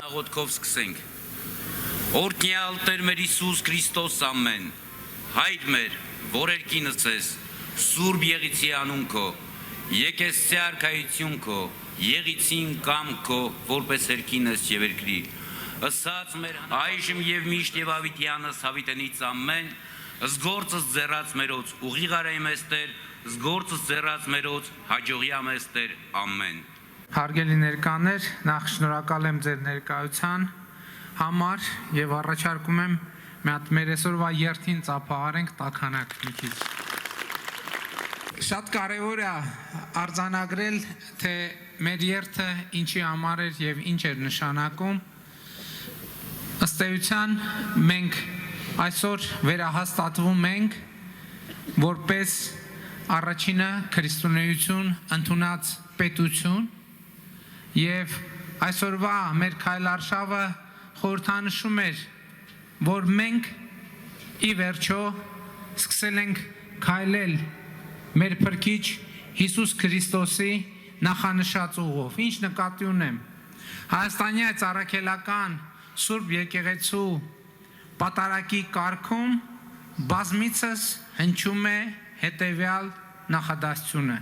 Աղոթքով սկսենք։ Օրհնյալ Տեր մեր Հիսուս Քրիստոս ամեն, Հայր մեր, որ երկինս ես, Սուրբ եղիցի անուն քո, եկես արքայություն քո, եղիցին կամ քո, որպես երկինս եւ երկրի, ըսած մեր այժմ եւ միշտ եւ ավիտյանս հավիտենից ամեն, զգործս ձեռած մերոց ուղիղարայմ ես Տեր, զգործս ձեռած մերոց հաջողյամ ես Տեր, ամեն։ Հարգելի ներկաներ, նախ շնորհակալ եմ ձեր ներկայության համար եւ առաջարկում եմ մի հատ մեր այսօրվա երթին ծափահարենք տաքանակ մի քիչ։ Շատ կարևոր է արձանագրել, թե մեր երթը ինչի համար էր եւ ինչ էր նշանակում։ Ըստ էության մենք այսօր վերահաստատվում ենք որպես առաջինը քրիստոնեություն ընդունած պետություն եւ այսօրվա մեր քայլարշավը խորհրդանշում էր, որ մենք ի վերջո սկսել ենք քայլել մեր Փրկիչ Հիսուս Քրիստոսի նախանշած ուղով։ Ինչ նկատի ունեմ։ Հայաստանի այս առաքելական Սուրբ եկեղեցու պատարակի կարգում բազմիցս հնչում է հետևյալ նախադասությունը.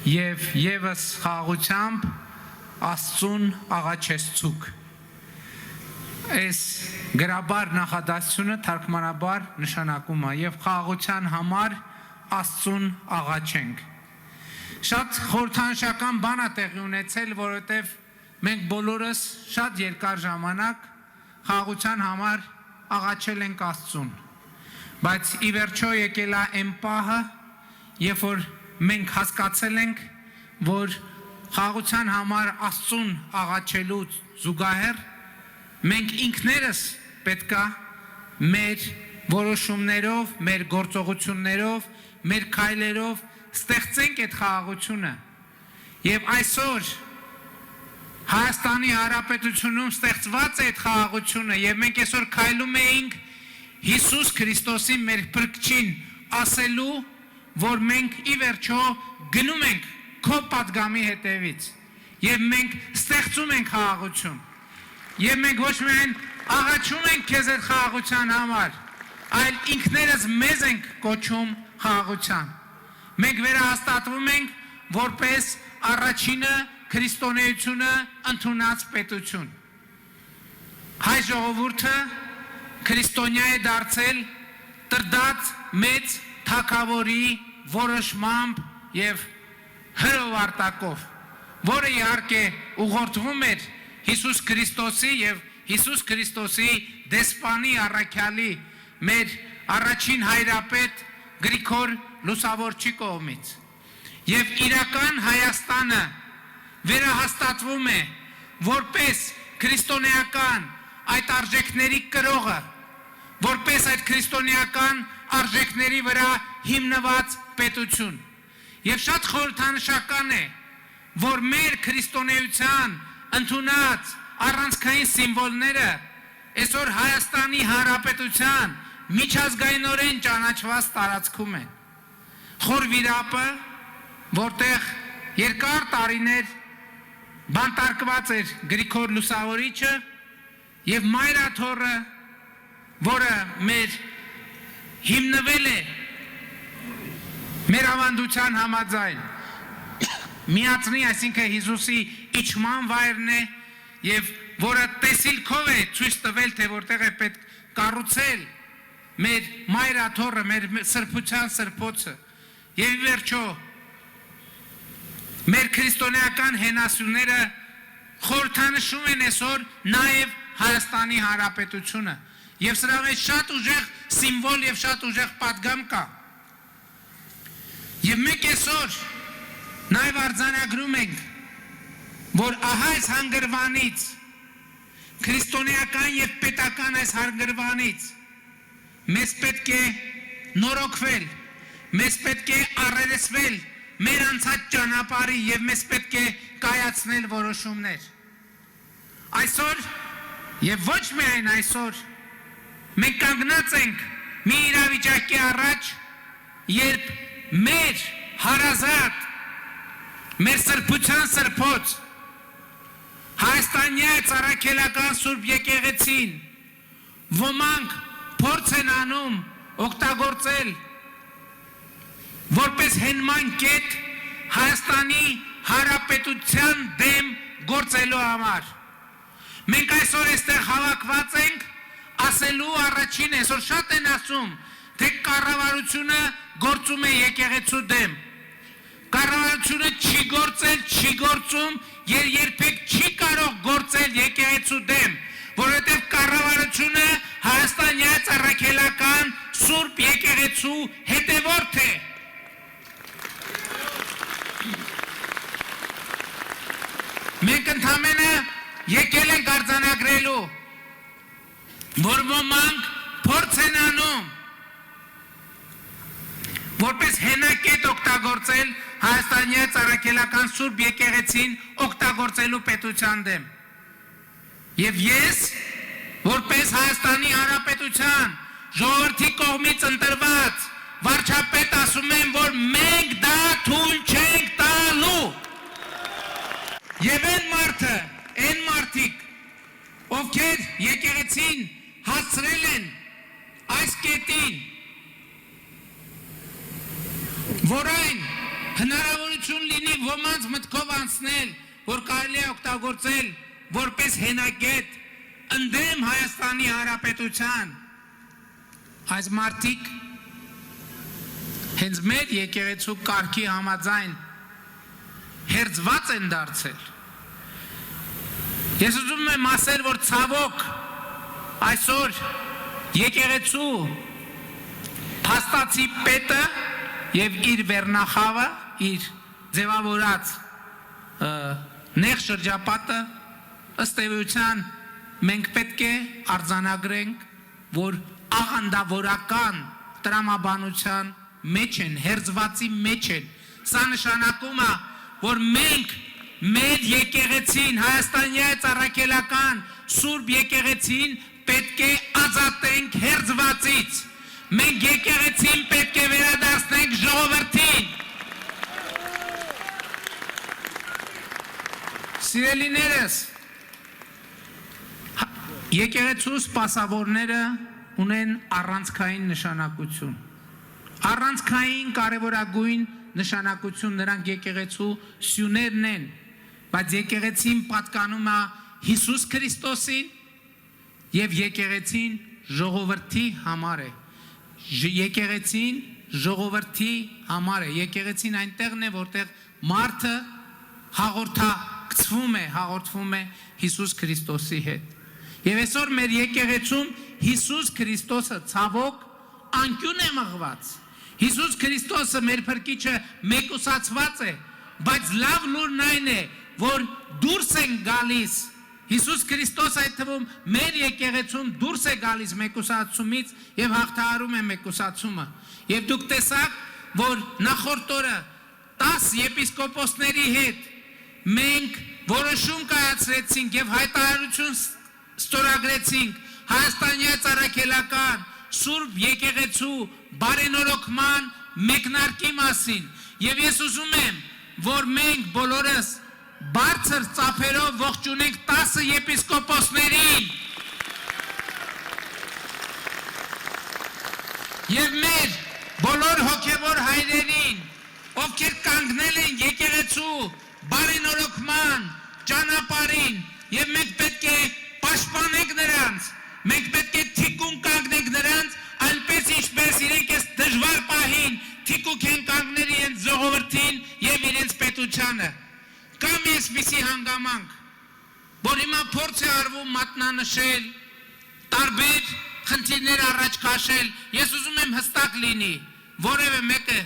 Եվ եւս խաղաղությամբ Աստծուն աղաչեցուք։ Այս գրաբար նախադասությունը թարգմանաբար նշանակում է եւ խաղաղության համար Աստծուն աղաչենք։ Շատ խորհրդանշական բան է տեղի ունեցել, որովհետեւ մենք բոլորս շատ երկար ժամանակ խաղաղության համար աղաչել ենք Աստծուն։ Բայց ի վերջո եկել է այն պահը, երբ որ մենք հասկացել ենք, որ խաղաղության համար Աստծուն աղաչելու զուգահեռ մենք ինքներս պետքա մեր որոշումներով, մեր գործողություններով, մեր քայլերով ստեղծենք այդ խաղաղությունը։ Եվ այսօր Հայաստանի Հանրապետությունում ստեղծված է այդ խաղաղությունը, եւ մենք այսօր քայլում էինք Հիսուս Քրիստոսի մեր Փրկչին ասելու, որ մենք ի վերջո գնում ենք քո պատգամի հետևից եւ մենք ստեղծում ենք խաղաղություն եւ մենք ոչ միայն աղաչում ենք քեզ այդ խաղաղության համար, այլ ինքներս մեզ ենք կոչում խաղաղության։ Մենք վերահաստատվում ենք որպես առաջինը քրիստոնեությունը ընդունած պետություն։ Հայ ժողովուրդը քրիստոնյա է դարձել տրդած մեծ թագավորի որոշմամբ եւ հրովարտակով, որը իհարկե ուղղորդվում էր Հիսուս Քրիստոսի եւ Հիսուս Քրիստոսի դեսպանի առաքյալի մեր առաջին հայրապետ Գրիգոր Լուսավորչի կողմից։ Եվ իրական Հայաստանը վերահաստատվում է որպես քրիստոնեական այդ արժեքների կրողը, որպես այդ քրիստոնեական արժեքների վրա հիմնված պետություն։ Եվ շատ խորհրդանշական է, որ մեր քրիստոնեության ընդունած առանցքային սիմվոլները այսօր Հայաստանի Հանրապետության միջազգայինորեն ճանաչված տարածքում են։ Խոր վիրապը, որտեղ երկար տարիներ բանտարկված էր Գրիգոր Լուսավորիչը, եւ Մայրաթորը, որը մեր հիմնվել է մեր ավանդության համաձայն միացնի, այսինքն Հիսուսի իջման վայրն է եւ որը տեսիլքով է ցույց տվել, թե որտեղ է պետք կառուցել մեր Մայրաթորը, մեր սրբության սրբոցը եւ ի վերջո մեր քրիստոնեական հենասյուները խորհրդանշում են այսօր նաեւ Հայաստանի Հանրապետությունը եւ սրա մեջ շատ ուժեղ սիմվոլ եւ շատ ուժեղ պատգամ կա։ Եվ մենք այսօր նաեւ արձանագրում ենք, որ ահա այս հանգրվանից, քրիստոնեական եւ պետական այս հանգրվանից մեզ պետք է նորոգվել, մեզ պետք է առերեսվել մեր անցած ճանապարհի եւ մեզ պետք է կայացնել որոշումներ։ Այսօր Եվ ոչ միայն այսօր մենք կանգնած ենք մի իրավիճակի առաջ, երբ մեր հարազատ, մեր սրբության սրբոց Հայաստանյաց առաքելական Սուրբ եկեղեցին ոմանք փորձ են անում օգտագործել որպես հենման կետ Հայաստանի Հանրապետության դեմ գործելու համար։ Մենք այսօր այստեղ հավաքված ենք ասելու առաջին այսօր շատ են ասում, թե կառավարությունը գործում է եկեղեցու դեմ։ Կառավարությունը չի գործել, չի գործում, երբեք չի կարող գործել եկեղեցու դեմ, որովհետև կառավարությունը Հայաստանյաց առաքելական Սուրբ եկեղեցու հետևորդ է։ Մենք ընդամենը եկել ենք արձանագրելու, որ ոմանք փորձ են անում որպես հենակետ օգտագործել Հայաստանյաց առաքելական Սուրբ եկեղեցին օգտագործելու պետության դեմ։ Եվ ես, որպես Հայաստանի Հանրապետության ժողովրդի կողմից ընտրված վարչապետ ասում եմ, որ մենք դա թույլ չենք տալու։ Եվ այն մարդիկ, ովքեր եկեղեցին հասցրել են այս կետին, որ այն հնարավորություն լինի ոմանց մտքով անցնել, որ կարելի է օգտագործել որպես հենակետ ընդդեմ Հայաստանի Հանրապետության, այս մարդիկ հենց մեր եկեղեցու կարգի համաձայն հերձված են դարձել։ Ես ուզում եմ ասել, որ ցավոք այսօր եկեղեցու փաստացի պետը եւ իր վերնախավը, իր ձևավորած նեղ շրջապատը ըստ էության մենք պետք է արձանագրենք, որ աղանդավորական տրամաբանության մեջ են, հերձվածի մեջ են։ Սա նշանակում է, որ մենք մեր եկեղեցին, Հայաստանյաց առաքելական Սուրբ եկեղեցին պետք է ազատենք հերձվածից։ Մենք եկեղեցին պետք է վերադարձնենք ժողովրդին։ Սիրելիներս, եկեղեցու սպասավորները ունեն առանցքային նշանակություն։ Առանցքային կարևորագույն նշանակություն նրանք եկեղեցու սյուներն են, բայց եկեղեցին պատկանում է Հիսուս Քրիստոսին եւ եկեղեցին ժողովրդի համար է։ Եկեղեցին ժողովրդի համար է։ Եկեղեցին այնտեղն է, որտեղ մարդը հաղորդվում է Հիսուս Քրիստոսի հետ։ Եվ այսօր մեր եկեղեցում Հիսուս Քրիստոսը ցավոք անկյուն է մղված։ Հիսուս Քրիստոսը մեր փրկիչը մեկուսացված է, բայց լավ լուրն այն է, որ դուրս են գալիս Հիսուս Քրիստոսը այդ թվում մեր եկեղեցում դուրս է գալիս մեկուսացումից եւ հաղթահարում է մեկուսացումը։ Եվ դուք տեսաք, որ նախորդ օրը 10 եպիսկոպոսների հետ մենք որոշում կայացրեցինք եւ հայտարարություն ստորագրեցինք Հայաստանյաց առաքելական Սուրբ եկեղեցու բարենորոգման մեկնարկի մասին։ Եվ ես ուզում եմ, որ մենք բոլորս բարձր ծափերով ողջունենք 10 եպիսկոպոսներին եւ մեր բոլոր հոգեվոր հայրերին, ովքեր կանգնել են եկեղեցու բարենորոգման ճանապարհին, եւ մենք պետք է պաշտպանենք նրանց, մենք պետք է թիկուն կանգնենք նրանց, այնպես ինչպես իրենք այս դժվար պահին թիկուկ են կանգնել իրենց ժողովրդին եւ իրենց պետությանը։ Կամ այսպիսի հանգամանք, որ հիմա փորձ է արվում մատնանշել, տարբեր խնդիրներ առաջ քաշել։ Ես ուզում եմ հստակ լինի, որևէ մեկը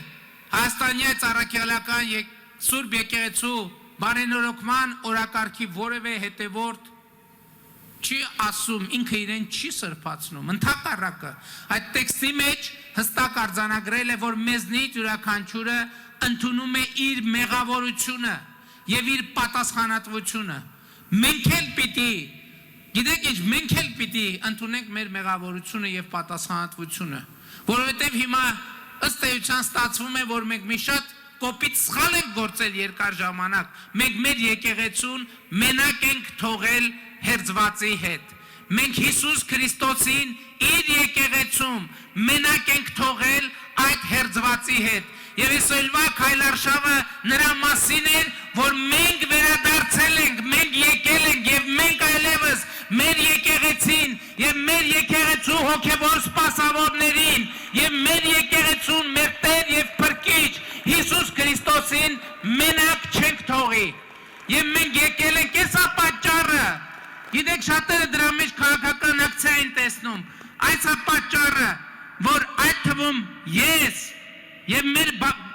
Հայաստանյաց առաքելական Սուրբ եկեղեցու բարենորոգման օրակարգի որևէ հետևորդ չի ասում, ինքը իրեն չի սրբացնում, ընդհակառակը այդ տեքստի մեջ հստակ արձանագրել է, որ մեզնից յուրաքանչյուրը ընդունում է իր մեղավորությունը եւ իր պատասխանատվությունը։ Մենք էլ պիտի Գիտեք ինչ, մենք էլ պիտի ընդունենք մեր մեղավորությունը եւ պատասխանատվությունը, որովհետեւ հիմա ըստ էության ստացվում է, որ մենք մի շատ կոպիտ սխալ ենք գործել երկար ժամանակ։ Մենք մեր եկեղեցուն մենակ ենք թողել հերձվածի հետ։ Մենք Հիսուս Քրիստոսին իր եկեղեցում մենակ ենք թողել այդ հերձվածի հետ։ Եվ այսօրվա քայլարշավը նրա մասին էր, որ մենք վերադարձել ենք, մենք եկել ենք եւ մենք այլևս մեր եկեղեցին եւ մեր եկեղեցու հոգեվոր սպասավորներին եւ մեր եկեղեցուն մեր Տեր եւ Փրկիչ Հիսուս Քրիստոսին մենակ չենք թողի։ Եվ մենք եկել ենք, եսա պատճառը։ Գիտեք, շատերը դրա մեջ քաղաքական ակցիա են տեսնում։ Այս է պատճառը, որ այդ թվում ես եւ մեր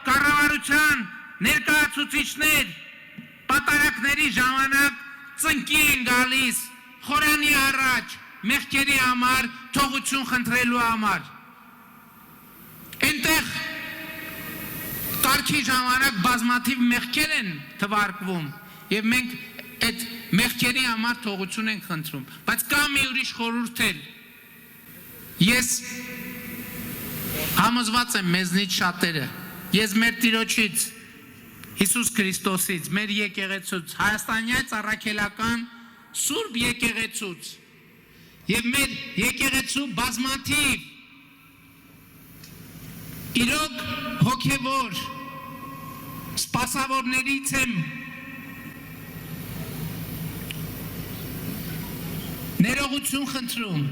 կառավարության ներկայացուցիչներ պատարակների ժամանակ ծնկի են գալիս խորանի առաջ մեղքերի համար թողություն խնդրելու համար։ Այնտեղ կարգի ժամանակ բազմաթիվ մեղքեր են թվարկվում եւ մենք այդ մեղքերի համար թողություն ենք խնդրում, բայց կա մի ուրիշ խորհուրդ էլ։ Ես համոզված եմ մեզնից շատերը, ես մեր Տիրոջից Հիսուս Քրիստոսից, մեր եկեղեցուց, հայաստանյան առաքելական Սուրբ եկեղեցուց եւ մեր եկեղեցու բազմաթիվ իրոք հոգեվոր սպասավորներից եմ ներողություն խնդրում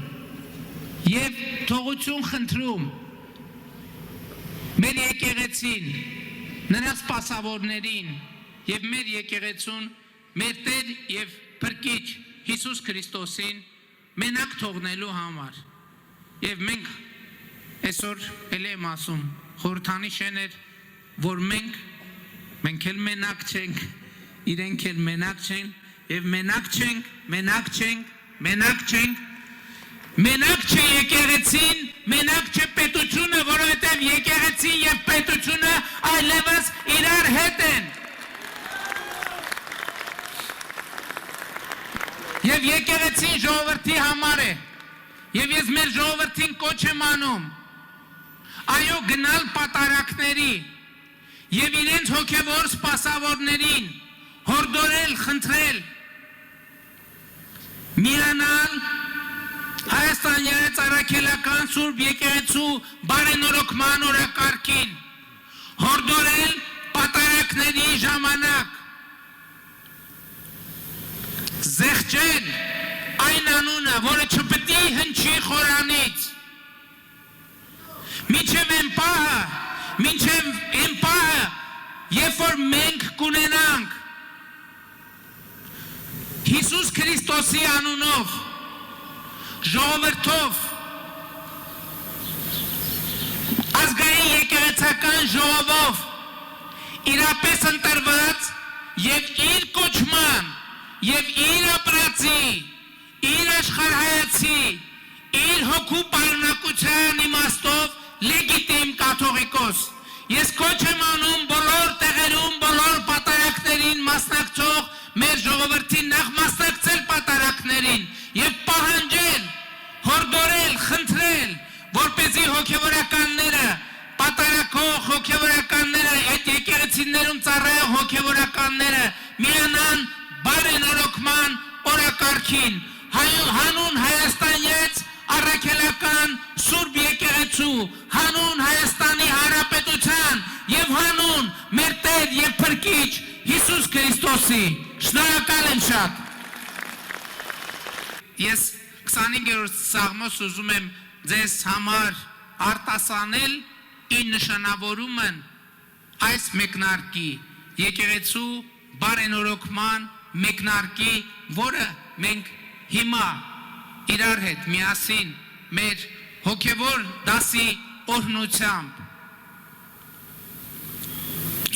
եւ թողություն խնդրում մեր եկեղեցին, նրա սպասավորներին եւ մեր եկեղեցուն մեր Տեր եւ Փրկիչ Հիսուս Քրիստոսին մենակ թողնելու համար։ Եվ մենք այսօր էլ եմ ասում, խորհրդանիշ էր, որ մենք էլ մենակ չենք, իրենք էլ մենակ չեն եւ մենակ չէ եկեղեցին, մենակ չէ պետությունը, որովհետև եկեղեցին եւ պետությունը այլևս իրար հետ են։ Եվ եկեղեցին ժողովրդի համար է։ Եվ ես մեր ժողովրդին կոչ եմ անում։ Այո, գնալ պատարակների եւ իրենց հոգեվոր սպասավորներին հորդորել, խնդրել, միանալ Հայաստանյան առաքելական Սուրբ եկեղեցու բարենորոգման օրակարգին, հորդորել պատարակների ժամանակ, զեղչել այն անունը, որը չպետք է հնչի խորանից, մինչև այն պահը, երբ որ մենք կունենանք Հիսուս Քրիստոսի անունով, ժողովրդով, ազգային եկեղեցական ժողովով, իրապես ընտրված եւ իր կոչման, եւ իր ապրածի, իր աշխարհայացի, իր հոգու պարունակության իմաստով լեգիտիմ կաթողիկոս։ Ես կոչ եմ անում բոլոր տեղերում, բոլոր պատարակներին մասնակցող մեր ժողովրդին նախ մասնակցել պատարակներին եւ պահանջել, հորդորել, խնդրել, որպեսզի հոգեվորականները, պատարակող հոգեվորականները, այդ եկեղեցիներում ծառայող հոգեվորականները միանան բարենորոգման օրակարգին, հանուն Հայաստանից առաքելական Սուրբ եկեղեցու, հանուն Հայաստանի Հանրապետության եւ հանուն մեր Տեր եւ Փրկիչ Հիսուս Քրիստոսի։ Շնորհակալ եմ շատ։ Ես 25-րդ Սաղմոս ուզում եմ ձեզ համար արտասանել ինչ նշանավորում են այս մեկնարկի, եկեղեցու բարենորոգման մեկնարկի, որը մենք հիմա իրար հետ միասին մեր հոգևոր դասի օրհնությամբ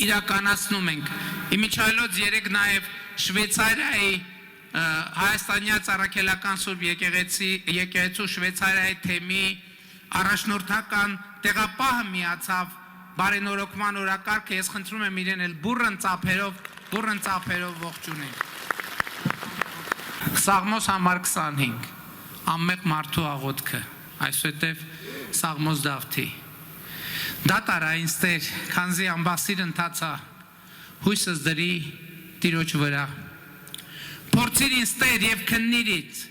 իրականացնում ենք։ Իմիջայլոց երեք նաև Շվեյցարիայի Հայաստանյան առաքելական Սուրբ եկեղեցու Շվեյցարիայի թեմի առաջնորդական տեղապահը միացավ բարենորոգման օրակարգը, ես խնդրում եմ իրեն էլ բուռն ծափերով ողջունել։ Սաղմոս համար 25 ամմեղ մարդու աղոտքը այսուհետև Սաղմոս Դավթի դա տարա ինձ Տեր քանզի ամբասիր ընթացա հույսս դրի Տիրոջ վրա փորձիր ինձ Տեր եւ քննիր ինձ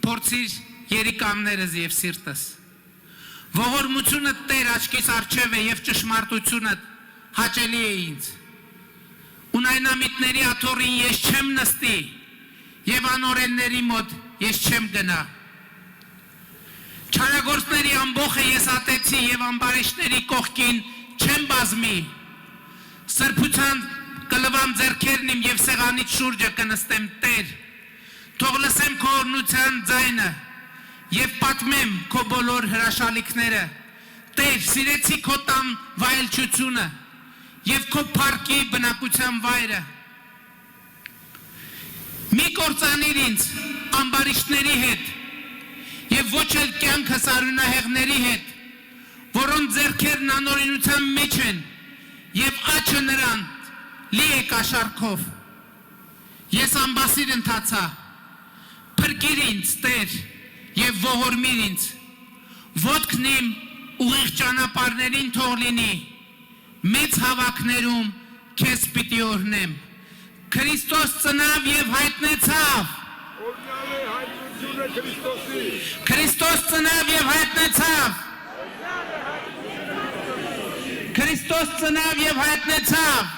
փորձիր երիկամներս եւ սիրտս ողորմությունը Տեր աչքիս առջև է եւ ճշմարտությունը հաճելի է ինձ ունայնամիտների աթոռին ես չեմ նստի եւ անօրենների մոտ ես չեմ գնա Չարագործների ամբոխը ես ատեցի եւ ամբարիշտների կողքին չեմ բազմի սրբության կլվամ ձեռքերն իմ եւ սեղանից շուրջը կնստեմ Տեր թող լսեմ քո օրհնության ձայնը եւ պատմեմ քո բոլոր հրաշալիքները Տեր սիրեցի քո տան վայելչությունը եւ քո փառքի բնակության վայրը Մի կործանիր ինձ ամբարիշտների հետ եւ ոչ էլ կյանքս արյունահեղների հետ, որոնց ձեռքերն անօրինության մեջ են եւ աչքը նրան լի է կաշառքով։ Ես ամբասիր ընթացա, փրկիր ինձ Տեր եւ ողորմիր ինձ։ Ոտքն իմ ուղիղ ճանապարհներին թող լինի, մեծ հավաքներում քեզ պիտի օրհնեմ։ Քրիստոս ծնավ եւ հայտնեցավ Քրիստոս ծնավ եւ հայտնեցավ Քրիստոս ծնավ եւ հայտնեցավ